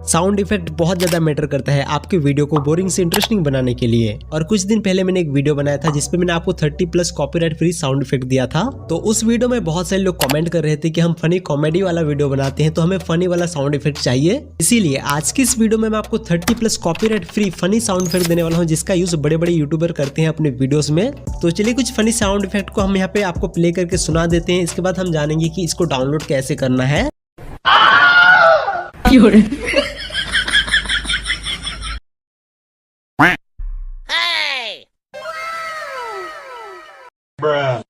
Sound effect बहुत ज्यादा matter करता है आपके वीडियो को बोरिंग से इंटरेस्टिंग बनाने के लिए। और कुछ दिन पहले मैंने एक वीडियो बनाया था जिसपे मैंने आपको 30+ कॉपीराइट फ्री साउंड इफेक्ट दिया था। तो उस वीडियो में बहुत सारे लोग कमेंट कर रहे थे कि हम फनी कॉमेडी वाला वीडियो बनाते हैं तो हमें फनी वाला साउंड इफेक्ट चाहिए। इसीलिए आज की इस वीडियो में मैं आपको 30+ copyright free funny sound effect देने वाला हूँ, जिसका यूज बड़े बड़े यूट्यूबर करते हैं अपने वीडियोस में। तो चलिए कुछ फनी साउंड इफेक्ट को हम यहाँ पे आपको प्ले करके सुना देते हैं। इसके बाद हम जानेंगे कि इसको डाउनलोड कैसे करना है। Bruh.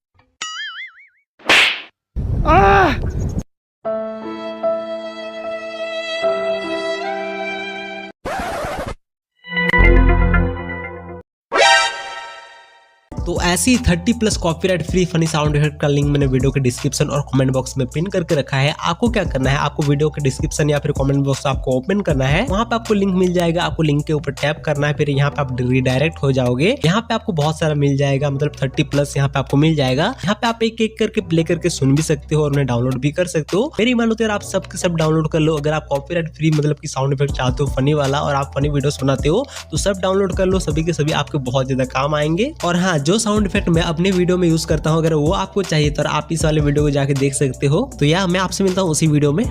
तो ऐसी 30+ copyright free funny sound effect का लिंक मैंने वीडियो के डिस्क्रिप्शन और कमेंट बॉक्स में पिन करके रखा है। आपको क्या करना है, आपको वीडियो के डिस्क्रिप्शन या फिर कमेंट बॉक्स आपको ओपन करना है। वहां पे आपको लिंक मिल जाएगा, आपको लिंक के ऊपर टैप करना है, फिर यहाँ पे आप रिडायरेक्ट हो जाओगे। यहाँ पे आपको बहुत सारा मिल जाएगा, मतलब 30+ यहाँ पे आपको मिल जाएगा। यहाँ पे आप एक एक करके प्ले करके सुन भी सकते हो और उन्हें डाउनलोड भी कर सकते हो। मेरी मानो तो यार आप सब के सब डाउनलोड कर लो। अगर आप कॉपीराइट फ्री मतलब की साउंड इफेक्ट चाहते हो फनी वाला और आप फनी वीडियोस बनाते हो तो सब डाउनलोड कर लो, सभी के सभी आपके बहुत ज्यादा काम आएंगे। और हाँ, जो साउंड इफेक्ट मैं अपने वीडियो में यूज करता हूँ, अगर वो आपको चाहिए तो आप इस वाले वीडियो को जाके देख सकते हो। तो यार मैं आपसे मिलता हूँ उसी वीडियो में।